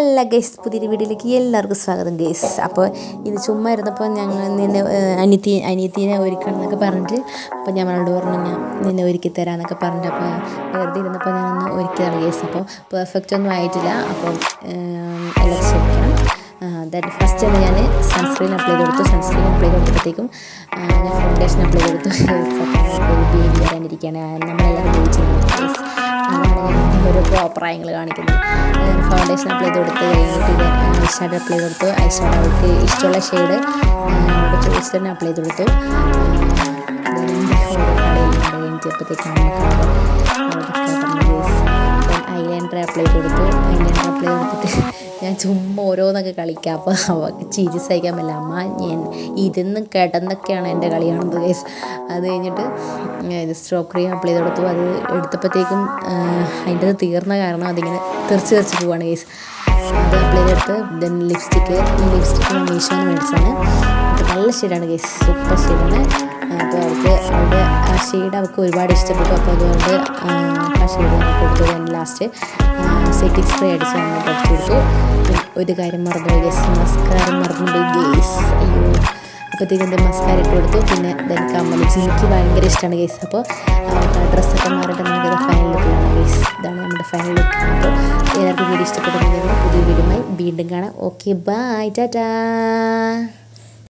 Hello guys, പുതിയൊരു വീഡിയോയിലേക്ക് എല്ലാവർക്കും സ്വാഗതം ഗൈസ്. അപ്പോൾ ഇത് ചുമ്മാ ഇരുന്നപ്പോൾ ഞങ്ങൾ നിന്നെ അനിയത്തിനെ ഒരുക്കണം എന്നൊക്കെ പറഞ്ഞിട്ട്, അപ്പോൾ ഞാൻ അവളോട് പറഞ്ഞു ഞാൻ നിന്നെ ഒരുക്കി തരാമെന്നൊക്കെ പറഞ്ഞിട്ട്, അപ്പോൾ വെറുതെ ഇരുന്നപ്പോൾ ഞാനൊന്ന് ഒരുക്കിയതാണ് ഗൈസ്. അപ്പോൾ പെർഫെക്റ്റ് ഒന്നും ആയിട്ടില്ല, അപ്പോൾ എല്ലാം ക്ഷമിക്കണം. ദാറ്റ് ഫസ്റ്റ് തന്നെ ഞാൻ സൺസ്ക്രീൻ അപ്ലൈ ചെയ്ത് കൊടുത്തു. സൺസ്ക്രീൻ അപ്ലൈ ചെയ്ത് കൊടുത്തപ്പോഴത്തേക്കും ഞാൻ ഫൗണ്ടേഷൻ അപ്ലൈ ചെയ്ത് കൊടുത്തു. ബേബി വരാനിരിക്കുകയാണ്, നമ്മളെല്ലാവരും ബേബി ചെയ്യുന്നത് ഗൈസ്. അതാണ് ഞാൻ ഓരോ പ്രോപ്പറായങ്ങൾ കാണിക്കുന്നത്. ഫൗണ്ടേഷൻ അപ്ലൈ ചെയ്ത് കൊടുത്ത് കഴിഞ്ഞിട്ട് ഐ ഷാഡോ അപ്ലൈ ചെയ്ത് കൊടുത്തു. ഐ ഷാഡോ അവൾക്ക് ഇഷ്ടമുള്ള ഷെയ്ഡ് അവൾക്ക് ചോദിച്ചിട്ട് തന്നെ അപ്ലൈ ചെയ്ത് കൊടുത്തു. കഴിഞ്ഞപ്പോഴത്തേക്കാണ് ഐലൈനർ അപ്ലൈ ചെയ്ത് കൊടുത്തു. ഐലൈനർ അപ്ലൈ ചെയ്തിട്ട് ഞാൻ ചുമ്മാ ഓരോന്നൊക്കെ കളിക്കാം. അപ്പോൾ അവൾക്ക് ചിരി സഹിക്കാൻ പറ്റില്ല. അമ്മ ഞാൻ ഇരുന്ന് കിടന്നൊക്കെയാണ് എൻ്റെ കളി കാണുന്നത് ഗൈസ്. അത് കഴിഞ്ഞിട്ട് ഇത് സ്ട്രോക്ക് ക്രീം അപ്ലൈ ചെയ്ത് കൊടുത്തു. അത് എടുത്തപ്പോഴത്തേക്കും അതിൻ്റെ തീർന്ന കാരണം അതിങ്ങനെ തെറിച്ച് പോവാണ് ഗൈസ്. അത് അപ്ലൈ ചെയ്തെടുത്ത് ദെൻ ലിപ്സ്റ്റിക്ക് ഞാൻ മീഷോന്ന് മേടിച്ചാണ്. അത് നല്ല ഷെയ്ഡാണ് ഗൈസ്, സൂപ്പർ ഷെയ്ഡാണ്. അപ്പോൾ അവൾക്ക് അവളുടെ ആ ഷെയ്ഡ് അവൾക്ക് ഒരുപാട് ഇഷ്ടപ്പെട്ടു. അപ്പോൾ അതുകൊണ്ട് ആ ഷെയ്ഡ് നമുക്ക് കൊടുത്തു. ദെൻ ലാസ്റ്റ് സെറ്റിംഗ് സ്പ്രേ അടിച്ച് നമ്മൾ പഠിച്ചു കൊടുത്തു. ഒരു കാര്യം മറന്നുപോയി ഗൈസ്, മസ്കാര മറന്നുപോയി ഗൈസ്. അയ്യോ, അപ്പോഴത്തേക്കും എൻ്റെ മസ്കാര ഇട്ട് കൊടുത്തു. പിന്നെ ദെൻ കമ്മലിച്ച് എനിക്ക് ഭയങ്കര ഇഷ്ടമാണ് ഗൈസ്. അപ്പോൾ ഡ്രസ്സൊക്കെ മാറിയിട്ട് നമുക്കത് ഫൈനൽ ലുക്കിലാണ് ഗൈസ്. ഇതാണ് നമ്മുടെ ഫൈനൽ ലുക്ക്. അപ്പോൾ എല്ലാവർക്കും വീഡിയോ ഇഷ്ടപ്പെട്ടുണ്ടെങ്കിൽ പുതിയ വീഡിയോയുമായി വീണ്ടും കാണാം. Okay, bye, Tata.